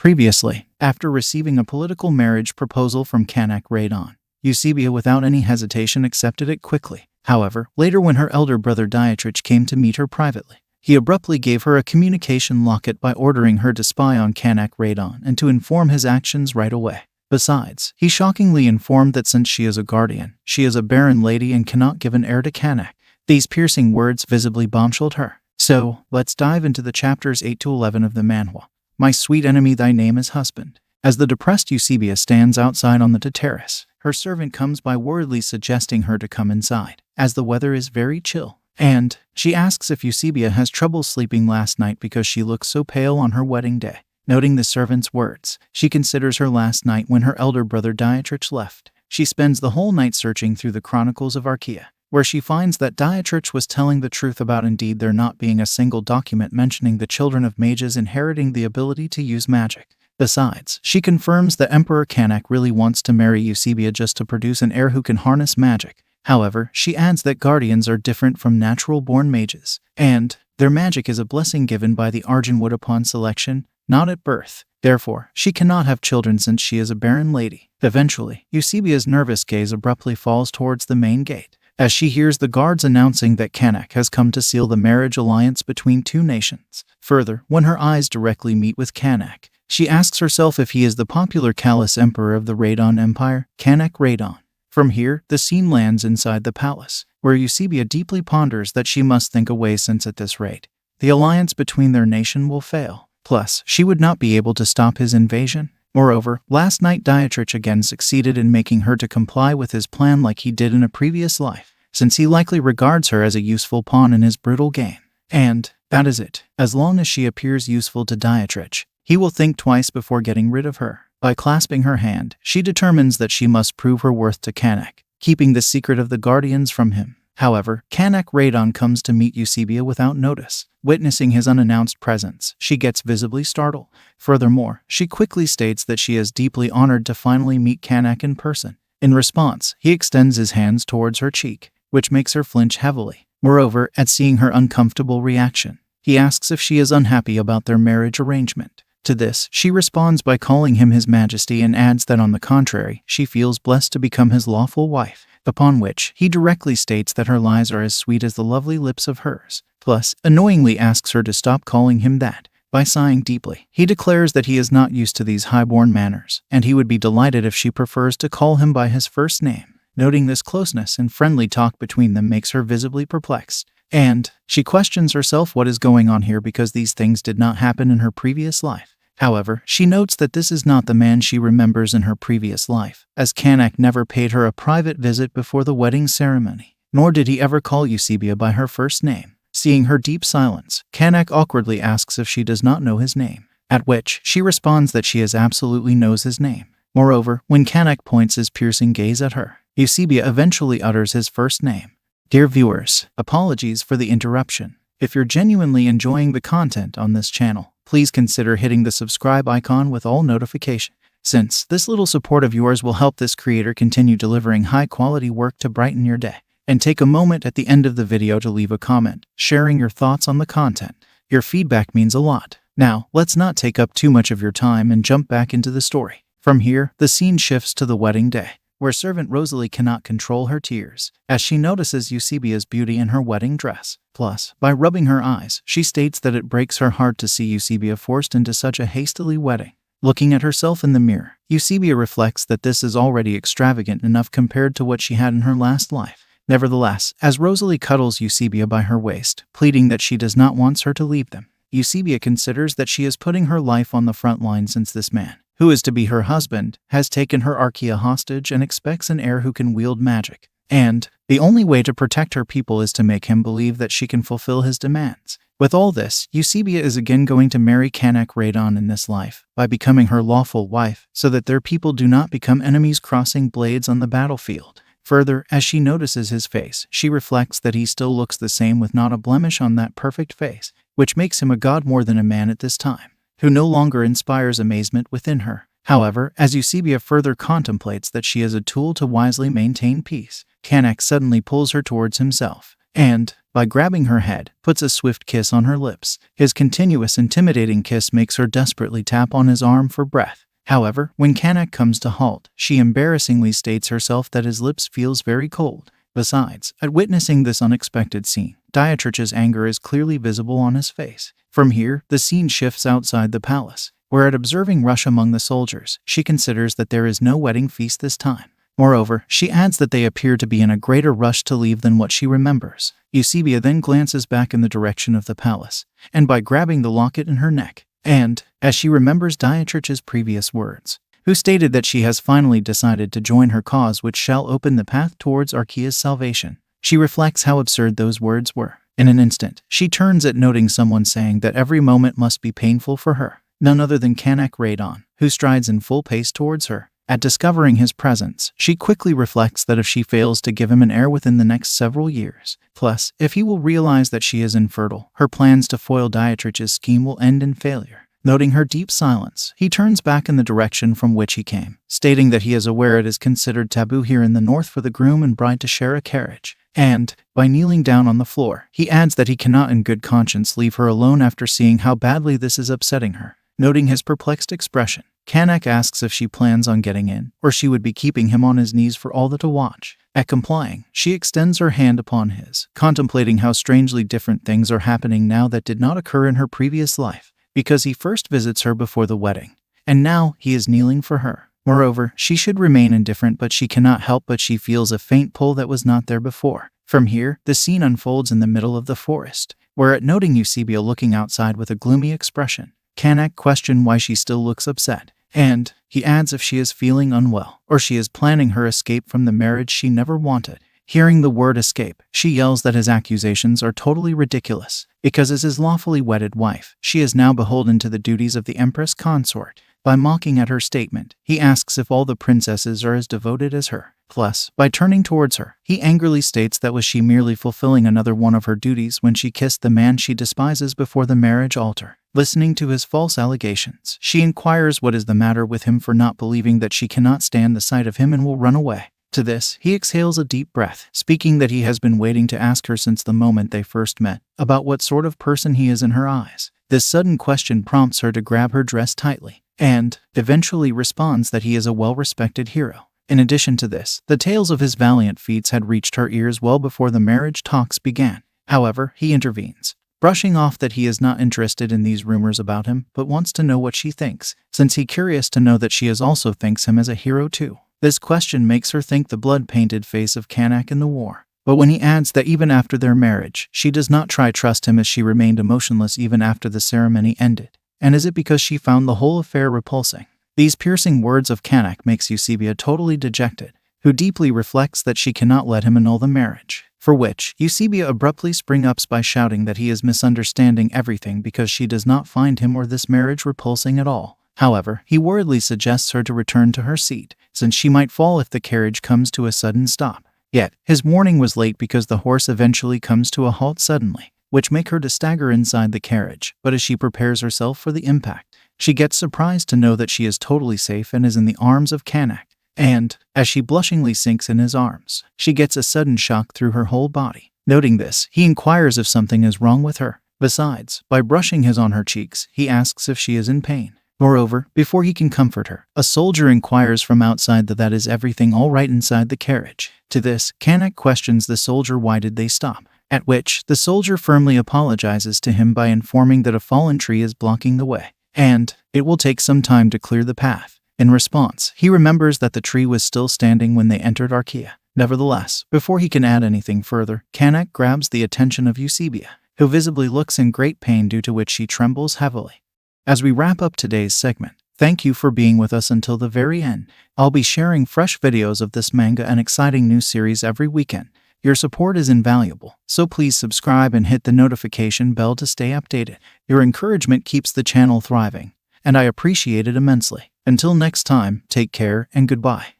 Previously, after receiving a political marriage proposal from Canach Riadon, Eusebia without any hesitation accepted it quickly. However, later when her elder brother Dietrich came to meet her privately, he abruptly gave her a communication locket by ordering her to spy on Canach Riadon and to inform his actions right away. Besides, he shockingly informed that since she is a guardian, she is a barren lady and cannot give an heir to Canach. These piercing words visibly bombshelled her. So, let's dive into the chapters 8 to 11 of the manhwa. My sweet enemy, thy name is husband. As the depressed Eusebia stands outside on the terrace, her servant comes by worriedly suggesting her to come inside, as the weather is very chill. And she asks if Eusebia has trouble sleeping last night because she looks so pale on her wedding day. Noting the servant's words, she considers her last night when her elder brother Dietrich left. She spends the whole night searching through the chronicles of Archaea, where she finds that Dietrich was telling the truth about indeed there not being a single document mentioning the children of mages inheriting the ability to use magic. Besides, she confirms that Emperor Canach really wants to marry Eusebia just to produce an heir who can harness magic. However, she adds that guardians are different from natural-born mages, and their magic is a blessing given by the Arjunwood upon selection, not at birth. Therefore, she cannot have children since she is a barren lady. Eventually, Eusebia's nervous gaze abruptly falls towards the main gate, as she hears the guards announcing that Canach has come to seal the marriage alliance between two nations. Further, when her eyes directly meet with Canach, she asks herself if he is the popular callous emperor of the Riadon Empire, Canach Riadon. From here, the scene lands inside the palace, where Eusebia deeply ponders that she must think away since at this rate, the alliance between their nation will fail. Plus, she would not be able to stop his invasion. Moreover, last night Dietrich again succeeded in making her to comply with his plan like he did in a previous life, since he likely regards her as a useful pawn in his brutal game. And that is it. As long as she appears useful to Dietrich, he will think twice before getting rid of her. By clasping her hand, she determines that she must prove her worth to Canach, keeping the secret of the guardians from him. However, Canach Riadon comes to meet Eusebia without notice. Witnessing his unannounced presence, she gets visibly startled. Furthermore, she quickly states that she is deeply honored to finally meet Canach in person. In response, he extends his hands towards her cheek, which makes her flinch heavily. Moreover, at seeing her uncomfortable reaction, he asks if she is unhappy about their marriage arrangement. To this, she responds by calling him His Majesty and adds that on the contrary, she feels blessed to become his lawful wife, upon which he directly states that her lies are as sweet as the lovely lips of hers. Plus, annoyingly asks her to stop calling him that. By sighing deeply, he declares that he is not used to these highborn manners, and he would be delighted if she prefers to call him by his first name. Noting this closeness and friendly talk between them makes her visibly perplexed, and she questions herself what is going on here because these things did not happen in her previous life. However, she notes that this is not the man she remembers in her previous life, as Canach never paid her a private visit before the wedding ceremony, nor did he ever call Eusebia by her first name. Seeing her deep silence, Canach awkwardly asks if she does not know his name, at which she responds that she absolutely knows his name. Moreover, when Canach points his piercing gaze at her, Eusebia eventually utters his first name. Dear viewers, apologies for the interruption. If you're genuinely enjoying the content on this channel, please consider hitting the subscribe icon with all notifications, since this little support of yours will help this creator continue delivering high-quality work to brighten your day. And take a moment at the end of the video to leave a comment, sharing your thoughts on the content. Your feedback means a lot. Now, let's not take up too much of your time and jump back into the story. From here, the scene shifts to the wedding day, where servant Rosalie cannot control her tears, as she notices Eusebia's beauty in her wedding dress. Plus, by rubbing her eyes, she states that it breaks her heart to see Eusebia forced into such a hastily wedding. Looking at herself in the mirror, Eusebia reflects that this is already extravagant enough compared to what she had in her last life. Nevertheless, as Rosalie cuddles Eusebia by her waist, pleading that she does not want her to leave them, Eusebia considers that she is putting her life on the front line since this man, who is to be her husband, has taken her Archaea hostage and expects an heir who can wield magic. And the only way to protect her people is to make him believe that she can fulfill his demands. With all this, Eusebia is again going to marry Canach Riadon in this life, by becoming her lawful wife, so that their people do not become enemies crossing blades on the battlefield. Further, as she notices his face, she reflects that he still looks the same with not a blemish on that perfect face, which makes him a god more than a man at this time, who no longer inspires amazement within her. However, as Eusebia further contemplates that she is a tool to wisely maintain peace, Canach suddenly pulls her towards himself, and by grabbing her head, puts a swift kiss on her lips. His continuous intimidating kiss makes her desperately tap on his arm for breath. However, when Canach comes to halt, she embarrassingly states herself that his lips feels very cold. Besides, at witnessing this unexpected scene, Dietrich's anger is clearly visible on his face. From here, the scene shifts outside the palace, where at observing rush among the soldiers, she considers that there is no wedding feast this time. Moreover, she adds that they appear to be in a greater rush to leave than what she remembers. Eusebia then glances back in the direction of the palace, and by grabbing the locket in her neck, and, as she remembers Dietrich's previous words, who stated that she has finally decided to join her cause which shall open the path towards Archaea's salvation, she reflects how absurd those words were. In an instant, she turns at noting someone saying that every moment must be painful for her, none other than Canach Riadon, who strides in full pace towards her. At discovering his presence, she quickly reflects that if she fails to give him an heir within the next several years, plus, if he will realize that she is infertile, her plans to foil Dietrich's scheme will end in failure. Noting her deep silence, he turns back in the direction from which he came, stating that he is aware it is considered taboo here in the north for the groom and bride to share a carriage. And, by kneeling down on the floor, he adds that he cannot in good conscience leave her alone after seeing how badly this is upsetting her. Noting his perplexed expression, Canach asks if she plans on getting in, or she would be keeping him on his knees for all to watch. At complying, she extends her hand upon his, contemplating how strangely different things are happening now that did not occur in her previous life, because he first visits her before the wedding, and now he is kneeling for her. Moreover, she should remain indifferent, but she cannot help but she feels a faint pull that was not there before. From here, the scene unfolds in the middle of the forest, where at noting Eusebia looking outside with a gloomy expression, Canach questions why she still looks upset, and he adds if she is feeling unwell, or she is planning her escape from the marriage she never wanted. Hearing the word escape, she yells that his accusations are totally ridiculous, because as his lawfully wedded wife, she is now beholden to the duties of the empress consort. By mocking at her statement, he asks if all the princesses are as devoted as her. Plus, by turning towards her, he angrily states that was she merely fulfilling another one of her duties when she kissed the man she despises before the marriage altar. Listening to his false allegations, she inquires what is the matter with him for not believing that she cannot stand the sight of him and will run away. To this, he exhales a deep breath, speaking that he has been waiting to ask her since the moment they first met, about what sort of person he is in her eyes. This sudden question prompts her to grab her dress tightly, and eventually responds that he is a well-respected hero. In addition to this, the tales of his valiant feats had reached her ears well before the marriage talks began. However, he intervenes, brushing off that he is not interested in these rumors about him, but wants to know what she thinks, since he's curious to know that she also thinks him as a hero too. This question makes her think the blood-painted face of Canach in the war. But when he adds that even after their marriage, she does not trust him as she remained emotionless even after the ceremony ended. And is it because she found the whole affair repulsing? These piercing words of Canach makes Eusebia totally dejected, who deeply reflects that she cannot let him annul the marriage. For which, Eusebia abruptly springs up by shouting that he is misunderstanding everything because she does not find him or this marriage repulsing at all. However, he worriedly suggests her to return to her seat, since she might fall if the carriage comes to a sudden stop. Yet, his warning was late because the horse eventually comes to a halt suddenly, which make her to stagger inside the carriage, but as she prepares herself for the impact, she gets surprised to know that she is totally safe and is in the arms of Canach. And, as she blushingly sinks in his arms, she gets a sudden shock through her whole body. Noting this, he inquires if something is wrong with her. Besides, by brushing his on her cheeks, he asks if she is in pain. Moreover, before he can comfort her, a soldier inquires from outside that is everything all right inside the carriage. To this, Canach questions the soldier why did they stop, at which the soldier firmly apologizes to him by informing that a fallen tree is blocking the way, and it will take some time to clear the path. In response, he remembers that the tree was still standing when they entered Archaea. Nevertheless, before he can add anything further, Canach grabs the attention of Eusebia, who visibly looks in great pain due to which she trembles heavily. As we wrap up today's segment, thank you for being with us until the very end. I'll be sharing fresh videos of this manga and exciting new series every weekend. Your support is invaluable, so please subscribe and hit the notification bell to stay updated. Your encouragement keeps the channel thriving, and I appreciate it immensely. Until next time, take care and goodbye.